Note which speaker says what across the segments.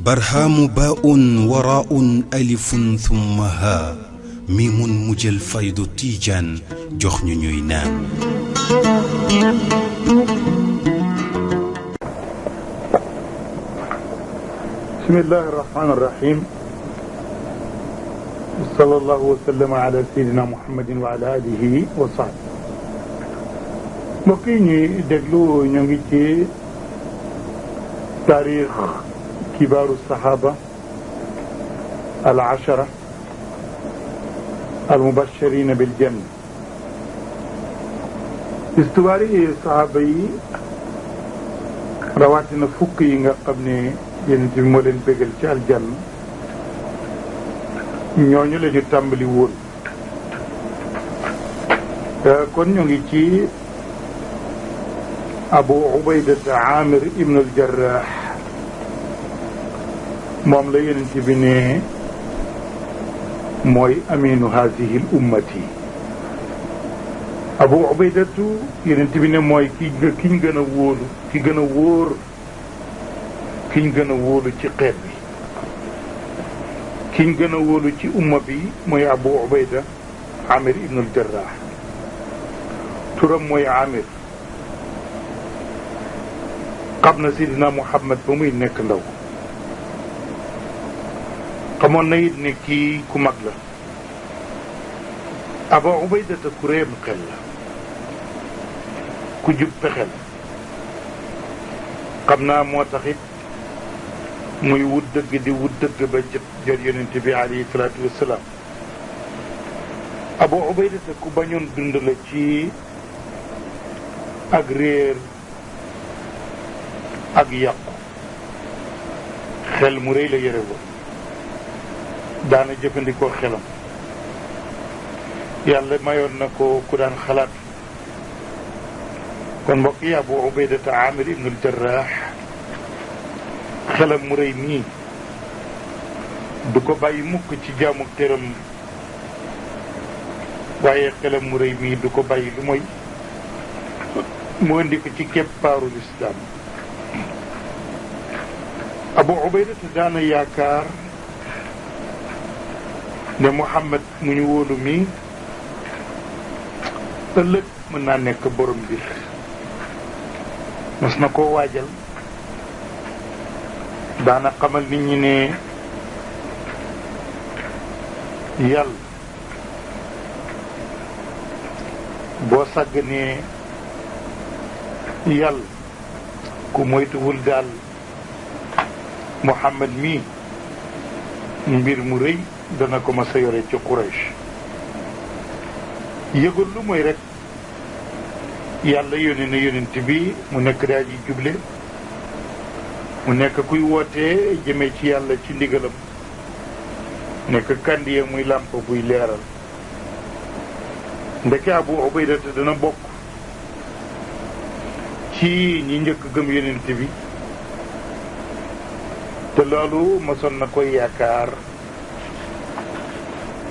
Speaker 1: برهام باء وراء ألف ثم ها ميم مجل فيض تيجان جخن نينان
Speaker 2: بسم الله الرحمن الرحيم صلى الله وسلم على سيدنا محمد وعلى آله وصحبه mbokk yi ñuy déglu ñu ngi ci taarix kibaaru saxaaba al ashara al mubashirina bil janna histoire yi saxaaba yi rawatina fukk yi nga xam ne yonent bi moo leen bégal ci aljanna ñooñu la ñu tàmbali woon kon ñu ngi ci Abu Ubaydata Amir ibn al-Jarrah moom la yonent bi ne mooy aminu haadihi l-ummati Abu Ubaydatu yonent bi ne mooy kiñ gën a wóolu ki gën a wóor kiñ gën a wóolu ci xeet bi kiñ gën a wóolu ci umma bi mooy Abu Ubayda Amir ibn al-Jarrah turam mooy Amir xam na Sidina Muhammad ba muy nekk ndaw xamoon na it ne kii ku mag la Abu Ubaydata ku réem xel la ku jub pexel xam naa moo tax it muy wut dëgg di wut dëgg ba jot yonent bi alayhi salaatu wassalaam Abu Ubaydata ku bañoon dund la ci ak réer ak yàqu xel mu rëy la yore woon daana jëfandikoo xelam yàlla mayoon na ko ku daan xalaat kon mbokk yi Abu Ubaydata Amir ibn al-Jarrah xelam mu rëy nii du ko bàyyi mukk ci jaamu tëram waaye xelam mu rëy mii du ko bàyyi lu mooy mu indi ko ci keppaaru lislaam Abu Ubaydata daana yaakaar ne Muhammad mu ñu wóolu mi ëllëg mën naa nekk borom mbir mas na koo waajal daana xamal nit ñi ne yàlla boo sàgganee yàlla ku moytuwul daal Muhammad mii mbir mu rëy dana ko ma sa yore ci Quraysh yëgul lu mooy rek yàlla yónni na yonent bi mu nekk daal ji juble mu nekk kuy wootee jëmee ci yàlla ci ndigalam nekk kandiye muy làmp buy leeral ndeke Abu Ubaydata dana bokk ci ñi njëkk gëm yonent bi te loolu mosoon na koy yaakaar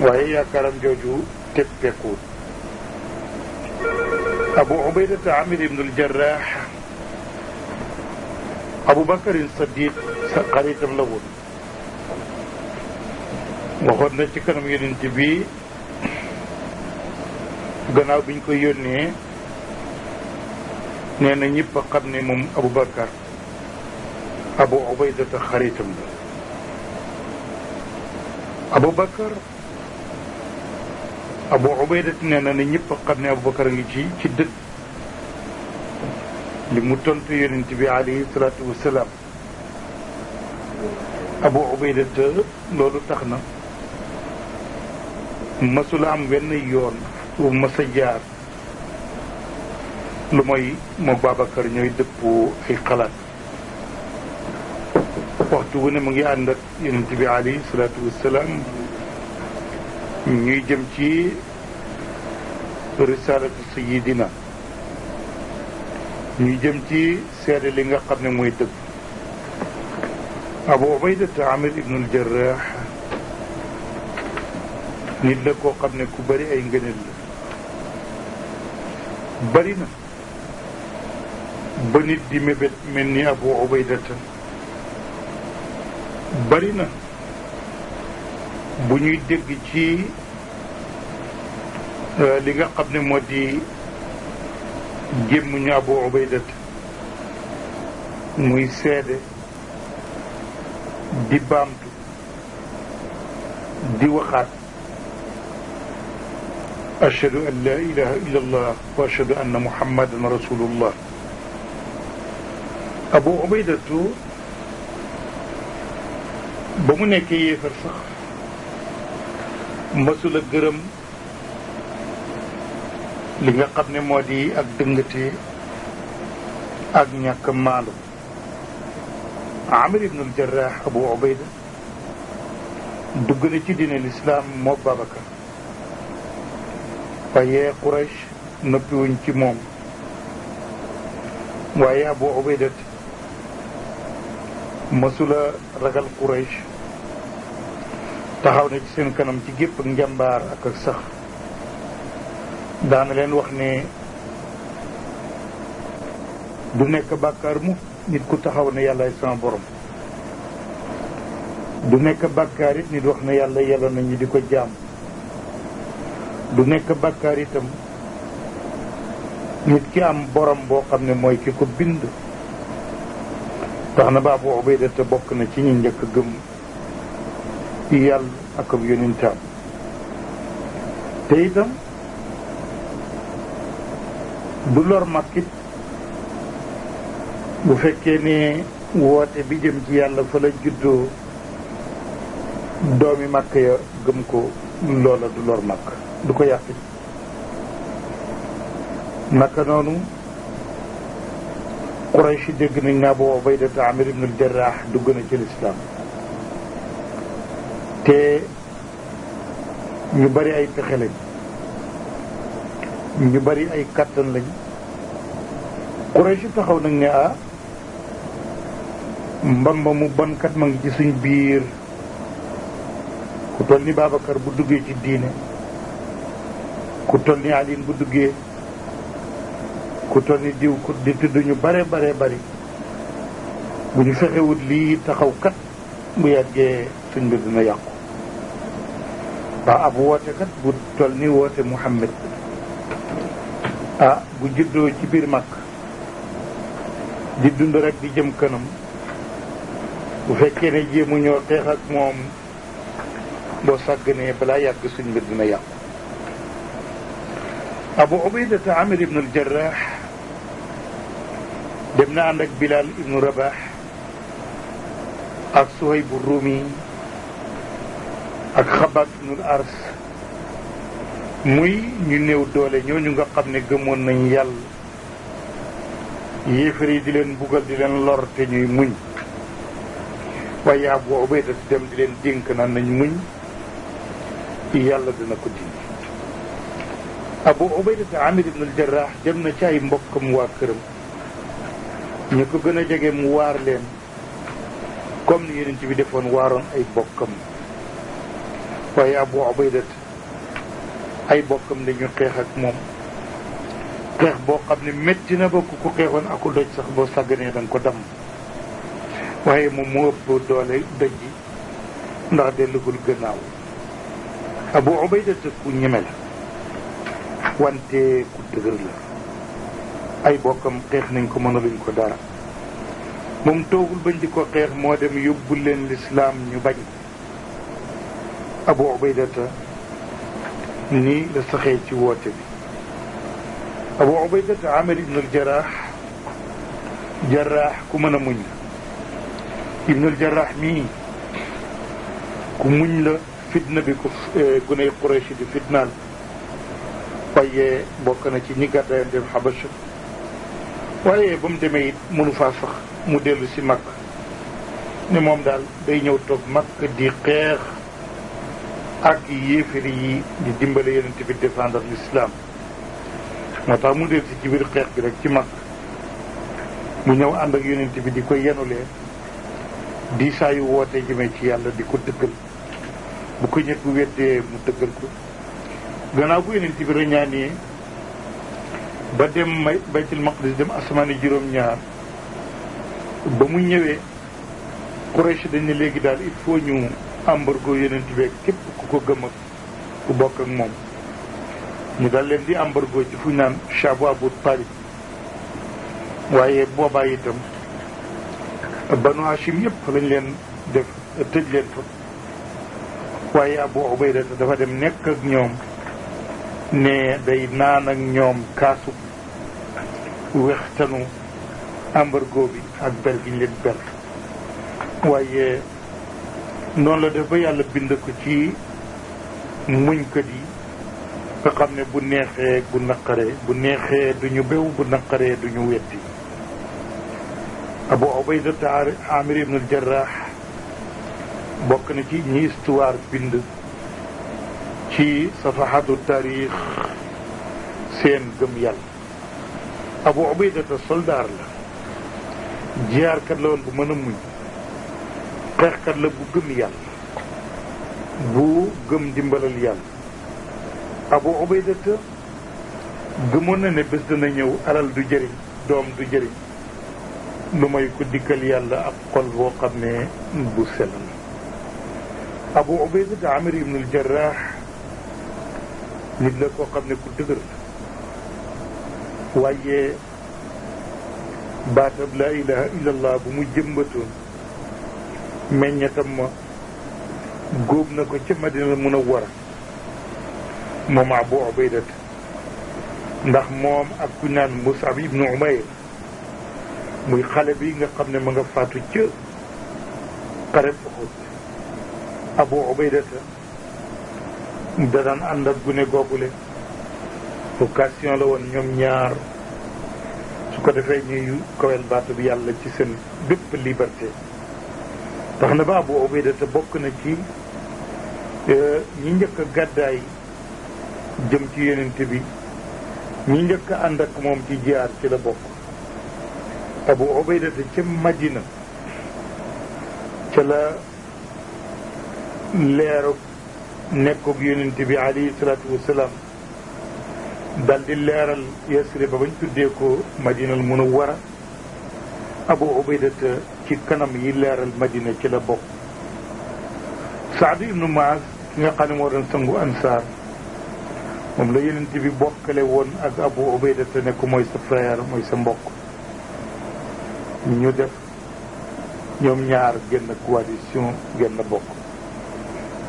Speaker 2: waaye yaakaaram jooju teppeekuut Abu Ubaydata Amir ibn al-Jarrah Abu Bakarin Saddiq sa xaritam la woon waxoon na ci kanam yonent bi gannaaw biñ koy yónnee nee na ñëpp a xam ne moom Abu Bakar Abu Ubaydata xaritam la Abu Bakar Abu Ubaydata nee na ñëpp a xam ne Abu Bakar ngi ci dëgg li mu tontu yonent bi alayhi salaatu wassalaam Abu Ubaydata loolu tax na masula am wenn yoon wu mas a jaar lu mooy moo Babacar ñooy dëppoo ay xalaat waxtu wu ne mu ngi ànd ak yonent bi alayhi salaatu wassalaam ñuy jëm ci risalatu sayidina ñuy jëm ci seede li nga xam ne mooy dëgg Abu Ubaydata Amir ibn al-Jarrah nit la koo xam ne ku bari ay ngëneel la bari na ba nit di mébét mel ni Abu Ubaydata bari na bu ñuy dégg ci li nga xam ne moo di gémmuñu Abu Ubaydata muy seede di baamtu di waxaat ashhadu an la ilaha illa allah wa ashhadu anna muhammadan rasulullah. Abu Ubaydatu ba mu nekkee yéefar sax mësula gërëm li nga xam ne moo di ak dëngate ak ñàkk maandu. Amir ibn al-Jarrah Abu Ubayda dugg na ci diine lislaam moo Babacar waaye Quraysh noppiwuñ ci moom. waaye Abu Ubayda mësula ragal Quraysh, taxaw na ci seen kanam ci gépp ak njàmbaar ak ak sax. daana leen wax ne du nekk bàkkaar mu nit ku taxaw ne yàllaay sama borom, du nekk bàkkaar it nit wax ne yàlla yàlla nañu di ko jaam, du nekk bàkkaar itam nit ki am borom boo xam ne mooy ki ko bind. tax na ba Abu Ubayda te bokk na ci ñi njëkk a gëm yàlla ak ab yonentam. te itam du lor màkkit bu fekkee ne woote bi jëm ci yàlla fa la juddoo doomi màkk ya gëm ko, loola du lor màkk, du ko yàq. naka noonu Quraysh dégg nañ ne Abu Ubayda Amir ibn al-Jarrah dugg na ci lislaam, te ñu bari ay pexe lañ, ñu bari ay kàttan lañ. Quraysh taxaw nag ne mbamba mu bonkat ma ngi ci suñ biir, ku toll ni Babacar bu duggee ci diine, ku toll ni Ali bu duggee, ku toll ni diw ku di tudd ñu bare bari. bu ñu fexewut lii taxaw kat bu yàggee suñ mbir dina yàqu. ab woote kat bu toll ni woote Muhammad bu juddoo ci biir mag di dund rek di jëm kanam, bu fekkee ne jéemu ñoo xeex ak moom, boo sàgganee balaa yàgg suñ mbir dina yàqu. Abu Ubayda Amir ibn al-Jarrah dem na ànd ak Bilal ibnu Rabah ak Suhayb Rumi ak Xabaab ibnu Ars, muy ñu néew doole ñooñu nga xam ne gëmoon nañ yàlla, yéefar yi di leen buggal di leen lor te ñuy muñ. waaye Abu Ubayda dem di leen dénk naan nañ muñ, yàlla dina ko dindi. Abu Ubayda Amir ibn al-Jarrah dem na ci ay mbokkam waa këram, ñu ko gën a jege mu waar leen comme ni Yonent bi defoon waaroon ay bokkam. waaye Abu Ubayda ay bokkam dañu xeex ak moom, xeex boo xam ne métti na ba ku ko xeexoon aku doj sax boo sàgganee da nga ko damm. waaye moom moo ëpp doole doj ji ndax dellugul gannaaw. Abu Ubayda ku ñeme la, wante ku dëgër la. ay bokkam xeex nañ ko, mënaluñ ko dara. moom toogul bañ di ko xeex, moo dem yóbbu leen lislaam ñu bañ. Abu Ubaydata nii la saxee ci woote bi. Abu Ubaydata Amir ibn al-Jarrah ku mën a muñ la. ibn al-Jarrah mii ku muñ la fitna bi ko guney Quraysh di fitnaal. waaye bokk na ci ñi gàddaay dem Habasha. waaye ba mu demee it mënu faa sax, mu dellu si Makka ne moom daal day ñëw toog Makka di xeex ak yéefar yi di dimbale Yonent bi défendre l'islam. moo tax mu dellu si ci biir xeex bi rek ci Makka, mu ñëw ànd ak Yonent bi di ko yenulee di saa yu woote jëmee ci yàlla di ko dëggal. bu ko ñëpp weddee mu dëggal ko. gannaaw bu Yonent bi reñaanee ba dem baytul maqdis dem asamaani juróom-ñaar ba mu ñëwee Quraysh dañ ne léegi daal il faut ñu embargo yonent bi képp ku ko gëm ak ku bokk ak moom ñu daal leen di embargo ci fu ñu naan Chabu Abu Talib waaye boobaa itam Banu Hashim yëpp lañ leen def tëj leen fa waaye Abu Ubayda dafa dem nekk ak ñoom ne day naan ak ñoom kaasu wextanu embargo bi ak ber gi ñu leen ber waaye noonu la def ba yàlla bind ko ci muñkat yi nga xam ne bu neexee bu naqaree bu neexee duñu bew bu naqaree duñu wetti Abu Ubayda Amir ibn al-Jarrah bokk na ci ñi histoire bind ci safaxatu taarix seen gëm yàlla Abu Ubayda soldaar la jiyaarkat la woon bu mën a muñ xeexkat la bu gëm yàlla bu gëm dimbalal yàlla Abu Ubayda gëmoon na ne bés dana ñëw alal du jëriñ doom du jëriñ lu may ko dikkal yàlla ak xol boo xam ne bu sell la Abu Ubayda Amir ibn al-Jarrah nit la koo xam ne ku dëgër la waaye baatab laa ilaha illallah bu mu jëmbatoon meññatam ma góob na ko ca Madina Munawwara moom Abu Ubayda ndax moom ak ku naan Mus'ab ibnu Umayr muy xale bi nga xam ne ma nga faatu ca xareb Uhud Abu Ubayda da daan ànd ak gune googule occasion la woon ñoom ñaar su ko defee ñuy kawel baatu bi yàlla ci seen bépp liberté tax na ba Abu Ubayda bokk na ci ñi njëkk a gàddaay jëm ci yonent bi ñi njëkk a ànd ak moom ci jihaad ci la bokk Abu Ubayda ca Madina ca la leeru nekkoog yonent bi alayhi salaatu wasalaam dal di leeral Yasrib ba bañ tuddee ko Madinal Munawwara Abu Ubayda ci kanam yi leeral Madina ci la bokk Saad ibnu Muaz ki nga xam ne moo doon sangu ansaar moom la yonent bi bokkale woon ak Abu Ubayda ne ko mooy sa frère mooy sa mbokk ñu def ñoom ñaar genn coalition genn bokk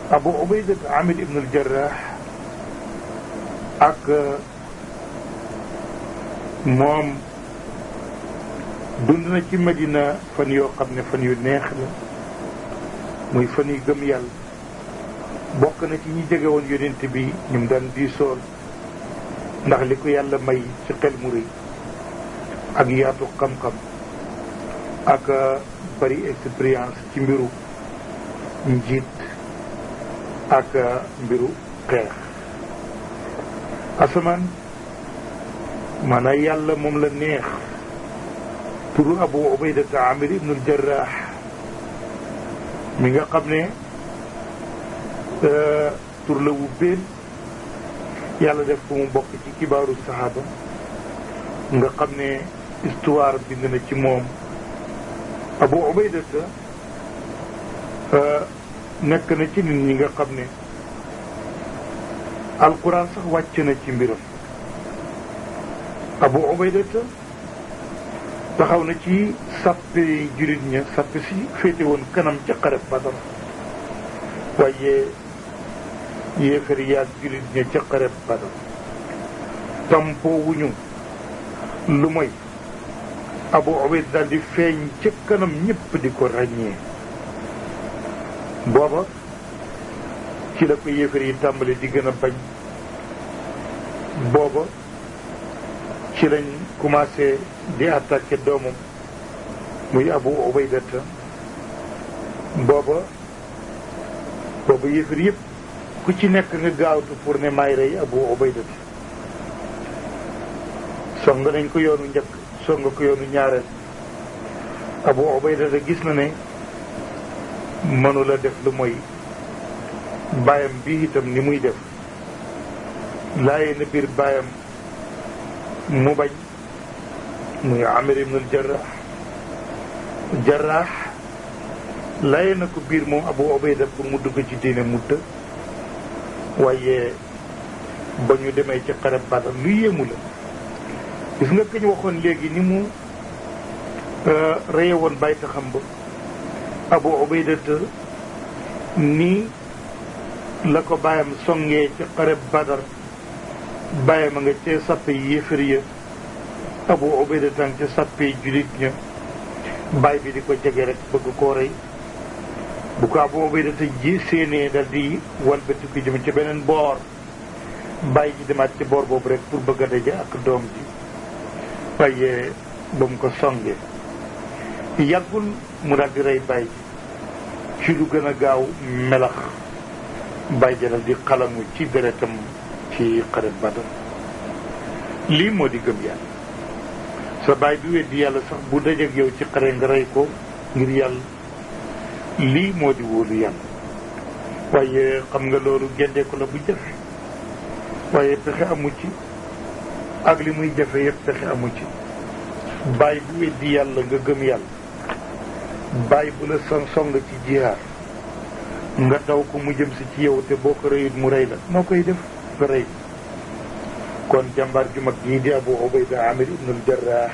Speaker 2: Abu Ubayda Amir ibn al-Jarrah ak moom dund na ci Madina fan yoo xam ne fan yu neex la muy fan yu gëm yàlla bokk na ci ñi jege woon yonent bi ñu mu daan diisool ndax li ko yàlla may ci xel mu rëy ak yaatu xam-xam ak bari expérience ci mbiru njiit ak mbiru xeex asamaan maanaam yàlla moom la neex turu Abu Ubaydata Amir ibn al-Jarrah mi nga xam ne tur la wu béen yàlla def ko mu bokk ci kibaaru saxaaba nga xam ne histoire bind na ci moom Abu Ubaydata nekk na ci nit ñi nga xam ne alquran sax wàcc na ci mbiram Abu Ubaydata taxaw na ci sàppe jurit ña sàppe si féete woon kanam ca xareb Badar waaye yéefar yaag jurit ña ca xareb Badar tampoo wuñu lu mooy Abu Ubayda daal di feeñ ca kanam ñëpp di ko ràññee booba ci la ko yéefar yi tàmbali di gën a bañ booba ci lañ commencé di attaqué doomam muy Abu Ubaydata booba yéefar yëpp ku ci nekk nga gaawtu pour ne maay rey Abu Ubaydata song nañ ko yoonu njëkk song ko yoonu ñaareel Abu Ubaydata gis na ne mënula def lu mooy bàyyam bi itam ni muy def laaye na biir bàyyam mu bañ muy Amir ibn Jarrah laye na ko biir moom Abu Ubayda pour mu dugg ci diine mutta waaye ba ñu demee ci xare Badar lu yéemu la gis nga kañ waxoon léegi ni mu reye woon bàyyi taxam ba Abu Ubayda nii la ko bàyyam songee ci xare Badar bàyyam a nga cee sàppe yéefar ya Abu Ubayda tàng ca sàppe julit ña bàyyi bi di ko jege rek bëgg koo rey bu ko Abu Ubayda ji séenee dal di walbati ko jëm ci beneen boor bàyyi ji demaat ci boor boobu rek pour bëgg a daje ak doom ji waaye ba mu ko songee yàggul mu daal di rey bàyyi ji ci lu gën a gaaw melax bàyyi ji dal di xalamu ci deretam ci xare Badar lii moo di gëm yàlla sa bàyyi bi weddi yàlla sax bu dajeek yow ci xare nga rey ko ngir yàlla lii moo di wóolu yàlla waaye xam nga loolu gendeeku la bu jafe waaye pexe amu ci ak li muy jafe yëpp pexe amu ci bàyyi bu weddi yàlla nga gëm yàlla bàyyi bu la song ci jihaar nga daw ko mu jëm si ci yow te boo ko rëyut mu rey la noo koy def nga rëy kon jàmbaar ju mag jii di Abu Ubayda Amir ibn Jarrah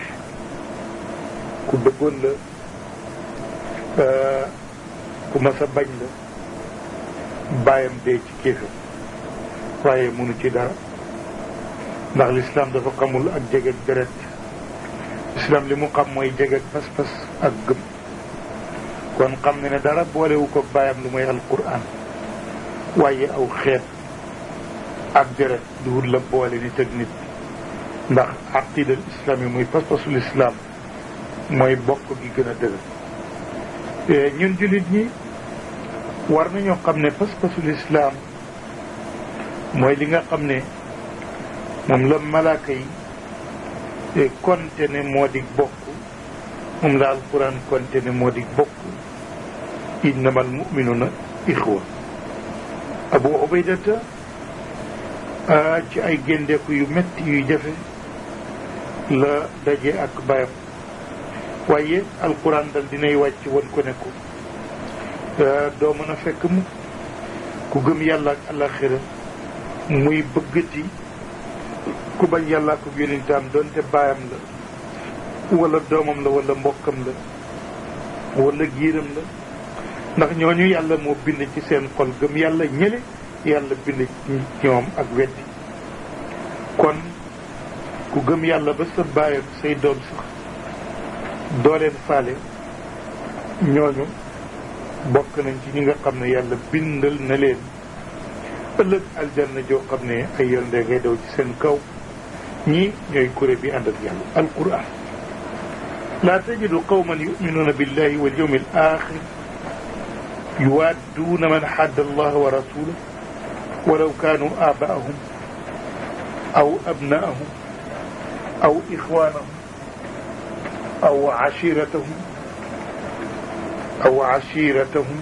Speaker 2: ku bëggoon la ku mas a bañ la bàyyam dee ci kéefër waaye mënu ci dara ndax lislaam dafa xamul ak jegeeg deret lislaam li mu xam mooy jegeeg pas-pas ak gëm kon xam ne ne dara boolewu ko bàyyam lu mooy alquran waaye aw xeet ak deret duwul la boole nit ak nit ndax aqidal islam yi muy pas-pasul islam mooy bokk gi gën a dëgër ñun jullit ñi war nañoo xam ne pas-pasul islam mooy li nga xam ne moom la malaaka yi konte ne moo di bokk moom la alquran konte ne moo di bokk innamal mu'minuna ixwa Abu Ubaydata ci ay géndeeku yu metti yu jafe la daje ak bayam waaye alquran dal dinay wàcc won ko ne ko doo mën a fekk mu ku gëm yàlla ak alaxira muy bëggati ku bañ yàlla ak yonentam doonte baayam la wala doomam la wala mbokkam la wala giiram la ndax ñooñu yàlla moo bind ci seen xol gëm yàlla ñële yàlla bind ci ñoom ak weddi kon ku gëm yàlla ba sa baay ak say doom sax doo leen faale ñooñu bokk nañ ci ñi nga xam ne yàlla bindal na leen ëllëg aljanna joo xam ne ay yërnde ngay daw ci seen kaw ñii ñooy kuré bi ànd ak yàlla alquran laa tajidu qawman yuminuuna billahi wal yawmi al axir yuwadduuna man xadda allah wa rasulahu walaw kaanu aabaahum aw abnaahum aw ixwaanahum aw ashiratahum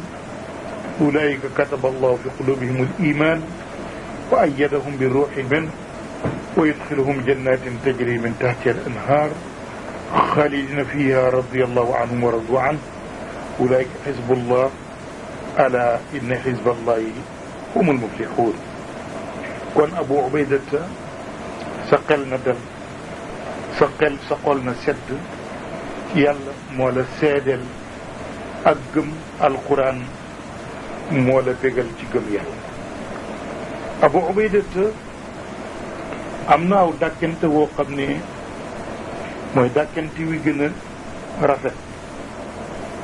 Speaker 2: ulaika kataba allahu fi qulubihim al-iman wa ayyadahum bi ruuhin minhu wa yudxiluhum jannatin tajri min tahtiha al-anhar xaalidina fiha radiyallahu anhum wa radu anhu ulaika xizbullah ala inna xizballahi humul muflixuun kon Abu Ubaydata sa xel na dal sa xol na sedd yàlla moo la seedeel ak gëm alquran moo la bégal ci gëm yàlla Abu Ubaydata am na aw dàkkante woo xam ne mooy dàkkante wi gën a rafet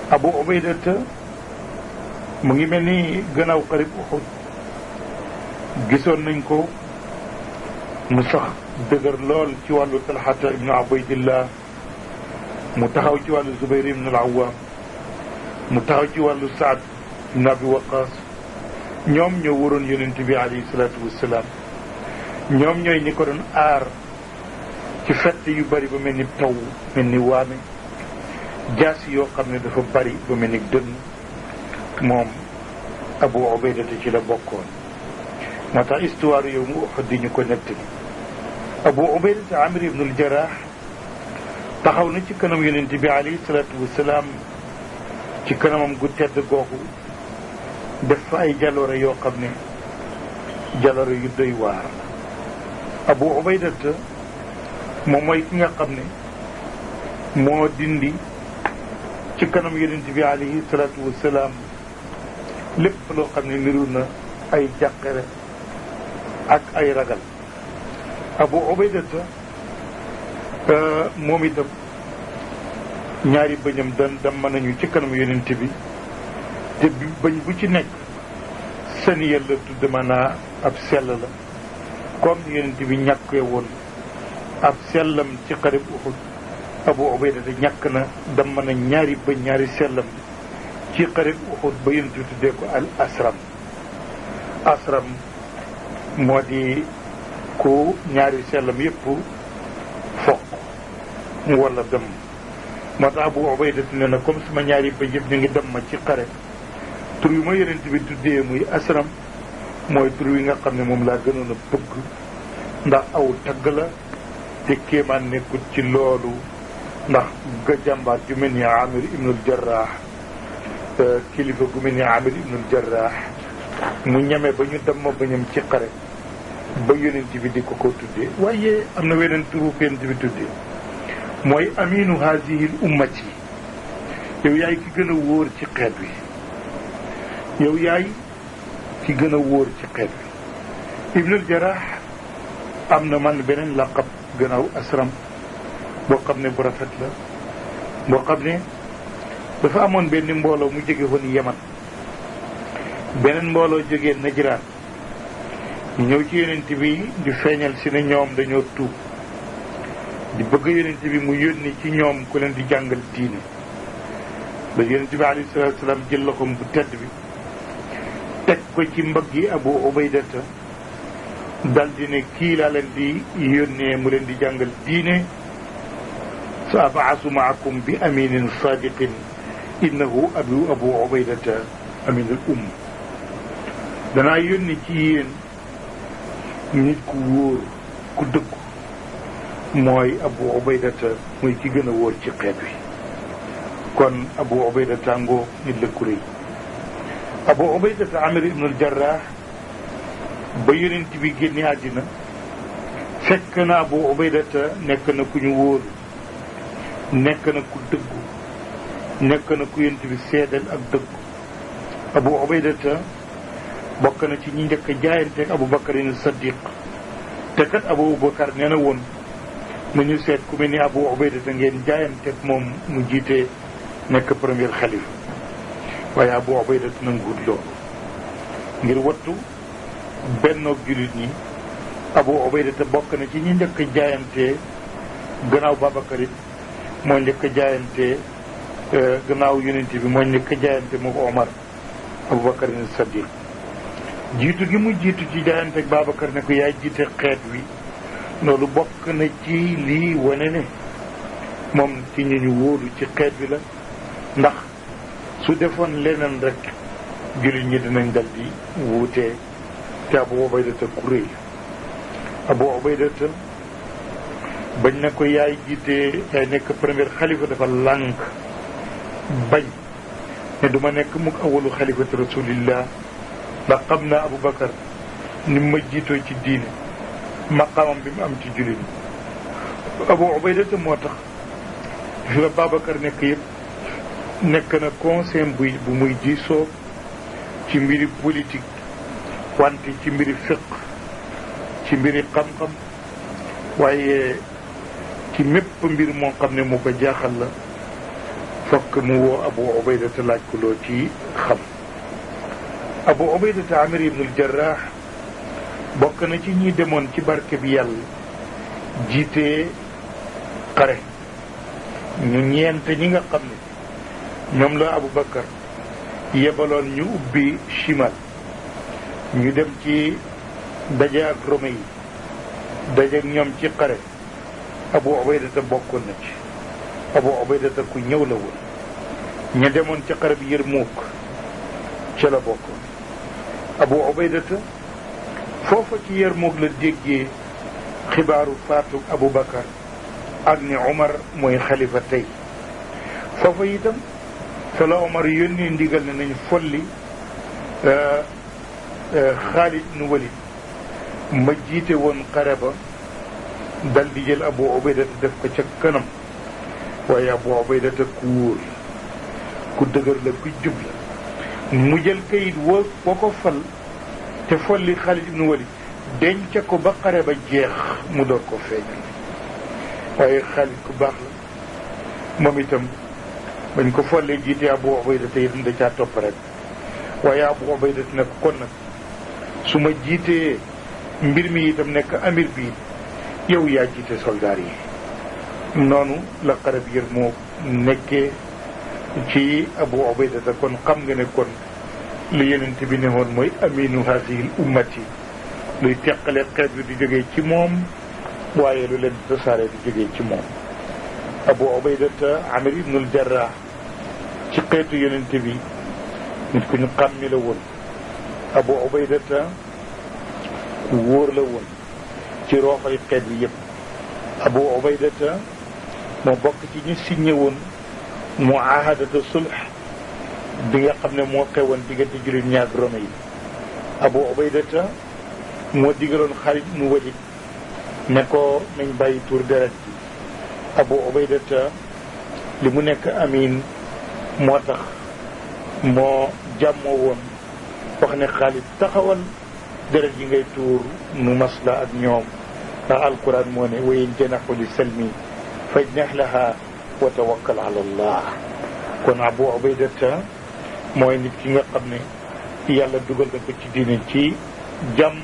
Speaker 2: Abu Ubaydata mu ngi mel ni gannaaw xarib Uhud gisoon nañ ko mu sax dëgër lool ci wàllu Talhata ibnu Ubaydillah mu taxaw ci wàllu Zubayr ibnu al-Awwam mu taxaw ci wàllu Saad ibnu Abi Waqaas ñoom ñoo waroon yonent bi alayhi salaatu wassalaam ñoom ñooy ñi ko doon aar ci fett yu bari ba mel ni taw mel ni waame jaasi yoo xam ne dafa bari ba mel ni dënn moom Abu Ubaydata ci la bokkoon moo tax histoire yow mu Uhud di ñu ko nettali Abu Ubayda Amir ibnul Jarrah taxaw na ci kanam yonent bi alayhi salaatu wasalaam ci kanamam gu tedd googu def fa ay jaloore yoo xam ne jaloore yu doy waar. Abu Ubayda moom mooy ki nga xam ne moo dindi ci kanam yonent bi alayhi salaatu wasalaam lépp loo xam ne niru na ay jàqare ak ay ragal. Abu Ubayda moom itam ñaari bëñam damm nañu ci kanam yonent bi te bi bëñ bu ci nekk sani yàlla tudd maanaa ab sell la comme yonent bi ñàkkee woon ab sellam ci xareb Uhud. Abu Ubayda ñàkk na damm na ñaari bëñ ñaari sellam ci xareb Uhud ba yonent bi tuddee ko al asram. Asram moo di ku ñaari sellam yëpp foq wala dem. moo tax Abu Ubayda ne na comme sama ñaari bëñ yëpp ñu ngi dem ma ci xare tur wi ma yonent bi tuddee muy asram mooy tur wi nga xam ne moom laa gënoon a bëgg ndax aw tagg la te kéemaan nekkut ci loolu ndax ga jàmbaar ju mel ni Amir ibnul Jarrah kilifa gu mel ni Amir ibnul Jarrah mu ñeme ba ñu dem ma bañam ci xare ba yonent bi di ko tuddee. waaye am na weneen turu ko yonent bi tuddee mooy aminu haadihi l ummati yow yaay ki gën a wóor ci xeet wi yow yaay ki gën a wóor ci xeet wi. Ibnul Jarrah am na man beneen laqab gannaaw asram boo xam ne bu rafet la boo xam ne dafa amoon benn mbooloo mu jóge woon Yaman beneen mbooloo jógee Najraan ñu ñëw ci yonent bi di feeñal si ne ñoom dañoo tuub di bëgg yonent bi mu yónni ci ñoom ku leen di jàngal diine. ba yonent bi alayhi salaatu salaam jël loxoom bu tedd bi teg ko ci mbaggi Abu Ubaydata dal di ne kii laa leen di yónnee mu leen di jàngal diine. sa abaasu maakum bi aminin sadiqin innahu Abu Ubaydata aminul danaa yónni ci yéen nit ku wóor ku dëggu mooy Abu Ubaydata mooy ki gën a wóor ci xeet wi. kon Abu Ubaydata ngoo nit la ku rëy. Abu Ubaydata Amir ibnul Jarrah ba yonent bi génne àddina fekk na Abu Ubaydata nekk na ku ñu wóor nekk na ku dëggu nekk na ku yonent bi seedal ak dëggu. Abu Ubaydata bokk na ci ñi njëkk a jaayanteeg Abu Bakarin Saddiq te kat Abu Bakar nee na woon nañu seet ku mel ni Abu Ubaydata ngeen jaayanteeg moom mu jiite nekk premier xalifa. waaye Abu Ubaydata nanguwut loolu ngir wattu bennoog jullit ñi. Abu Ubaydata bokk na ci ñi njëkk a jaayantee gannaaw Babakar it moo njëkk a jaayantee gannaaw yonent bi moo njëkk a jaayante moo ko Omar Abu Bakarin Saddiq jiitu gi mu jiitu ci jaayante ak Babacar ne ko yaay jiite xeet wi loolu bokk na ci lii wane ne moom ci ñi ñu wóolu ci xeet wi la ndax su defoon leneen rek jullit ñi dinañ dal di wuutee te Abu Ubaydata ku rëy. Abu Ubaydata bañ na ko yaay jiite yaay nekk premier xalifa dafa lànk bañ ne duma nekk mukk awalu xalifati rasulillah ndax xam naa Abu Bakar ni ma jiitoo ci diine maqaamam bi mu am ci jullit Abu Ubaydata moo tax fi la Babacar nekk yëpp nekk na conseil bu muy diisoo ci mbiri politique wante ci mbiri fiq ci mbiri xam-xam waaye ci mépp mbir moo xam ne mu ko jaaxal la fokk mu woo Abu Ubaydata laaj ko loo ci xam. Abu Ubaydata Amir ibnul Jarrah bokk na ci ñi demoon ci barke bi yàlla jiite xare ñu ñeent ñi nga xam ne ñoom la Abu Bakar yebaloon ñu ubbi Chimal ñu dem ci daje ak Rome yi daje ak ñoom ci xare Abu Ubaydata bokkoon na ci. Abu Ubaydata ku ñëw la woon ña demoon ci xare bi Yarmuuk ca la bokkoon. Abu Ubaydata foofa ci Yarmuuk la déggee xibaaru faatu Aboubacar ak ni Omar mooy xalifa tey. foofa itam fa la Omar yónnee ndigal ne nañ folli Xaalid ibn Walid ma jiite woon xare ba dal di jël Abu Ubaydata def ko ca kanam. waaye Abu Ubaydata ku wóor ku dëgër la ku jub la mu jël kayit woo ko fal te folli Xaalid ibn Walid denc ko ba xare ba jeex mu door ko feeñal. waaye Xaalid ku baax la moom itam bañ ko follee jiite Abu Ubaydata itam da caa topp rek. waaye Abu Ubaydata nag kon nag su ma jiitee mbir mi itam nekk amir bi yow yaa jiite soldaar yi. noonu la xare bi yër moo nekkee ci Abu Ubaydata kon xam nga ne kon li Yonent bi ne woon mooy aminu haazihil ummati luy teqale xeet bi di jógee ci moom waaye lu leen tasaare di jógee ci moom. Abu Ubaydata Amir ibnul Jarrah ci xeetu Yonent bi nit ku ñu xàmmi la woon. Abu Ubaydata ku wóor la woon ci rooxay xeet bi yëpp. Abu Ubaydata moo bokk ci ñi signé woon muahadatu sulh bi nga xam ne moo xewoon diggante jullit ñaar Rome yi. Abu Ubaydata moo digaloon Xaalid ibn Walid ne ko nañ bàyyi tuur deret bi. Abu Ubaydata li mu nekk amin moo tax moo jàmmoo woon wax ne Xaalid taxawal deret yi ngay tuur nu masla ak ñoom ndax alquran moo ne wa in janaxu li salmi fajnax laha wa tawakkal ala allah. kon Abu Ubaydata mooy nit ki nga xam ne yàlla dugal na ko ci diine ci jàmm.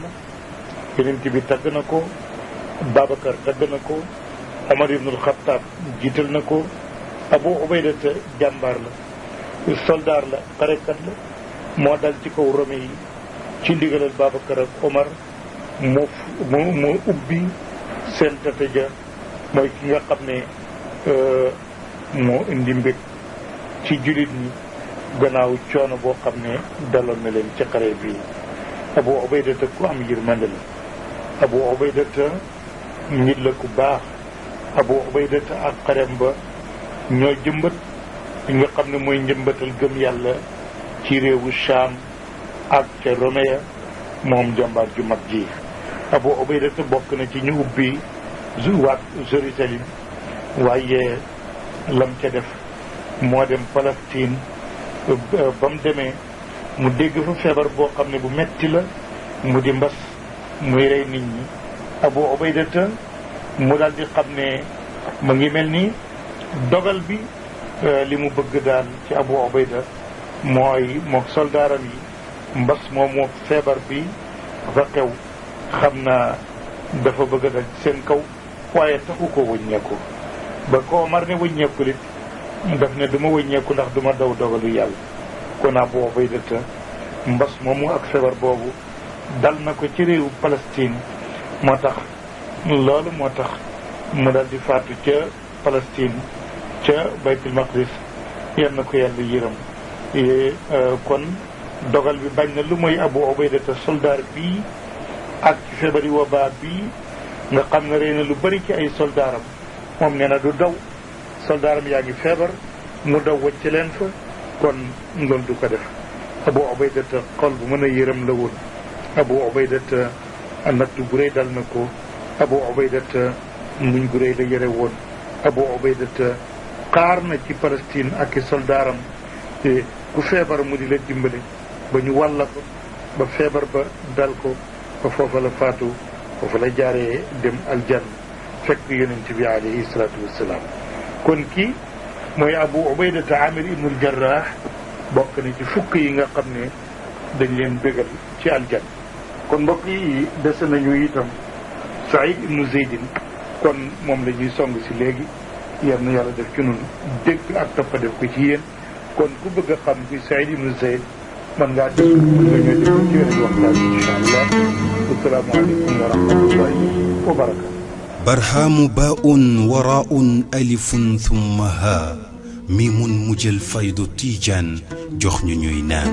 Speaker 2: Yonent bi tagg na ko, Babacar tagg na ko, Omar ibnul Xattaab jiital na ko. Abu Ubaydata jàmbaar la, soldaar la, xarekat la, moo dal ci kaw Rome yi ci ndigalal Babacar ak Omar moo ubbi seen tata ja. mooy ki nga xam ne moo indi mbég ci jullit ñi gannaaw coono boo xam ne daloon na leen ci xare bi. Abu Ubaydata ku am yërmande la. Abu Ubaydata nit la ku baax. Abu Ubaydata ak xarem ba ñoo jëmbat li nga xam ne mooy njëmbatal gëm yàlla ci réewu Shaam ak ca Romeya moom jàmbaar ju mag ji. Abu Ubaydata bokk na ci ñu ubbi waat Jérusalem waaye lam ca def moo dem Palestine. ba mu demee mu dégg fa feebar boo xam ne bu metti la mu di mbas muy rey nit ñi. Abu Ubaydata mu daal di xam ne mu ngi mel ni dogal bi li mu bëgg daal ci Abu Ubayda mooy mook soldaaram yi mbas moom moo feebar bi fa xew xam naa dafa bëgg a dal seen kaw waaye taxu ko wëññeeku. ba ko Omar ne wëññeeku lit daf ne duma wëññeeku ndax duma daw dogalu yàlla. kon Abu Ubaydata mbas moomu ak feebar boobu dal na ko ci réewu Palestine moo tax loolu moo tax mu dal di faatu ca Palestine ca Baytul Maqdis yal na ko yàlla yërëm. kon dogal bi bañ na lu mooy Abu Ubaydata soldaar bii ak ci feebari wabaa bii nga xam ne rey na lu bari ci ay soldaaram moom nee na du daw soldaaram yaa ngi feebar mu daw wacc leen fa kon loolu du ko def. Abu Ubaydata xol bu mën a yërëm la woon. Abu Ubaydata nattu bu rëy dal na ko. Abu Ubaydata muñ gu rëy la yore woon. Abu Ubaydata xaar na ci Palestine ak i soldaaram te ku feebar mu di la dimbale ba ñu wàlla ko ba feebar ba dal ko ba foofa la faatu foofa la jaaree dem aljanna fekk yonent bi alayhi salaatu wassalaam. kon kii mooy Abu Ubaydata Amir ibnul Jarrah bokk na ci fukk yi nga xam ne dañ leen bégal ci aljanna. kon mbokk yi dese nañu itam Saïd ibnu Zeydin kon moom la ñuy song si léegi yal na yàlla def ci nun dégg ak toppa def ko ci yéen. kon ku bëgg a xam ci Saïd ibnu Zeyd mën ngaa dégg mën nga ñoo dégg ci yeneen waxtaan insha allah. assalaamu aleykum wa rahmatullahi wa barakatu.
Speaker 1: barhaamu baa'un waraa'un alifun thumma haa miimun mujjal faydu tiijaan jox ñu ñuy naan.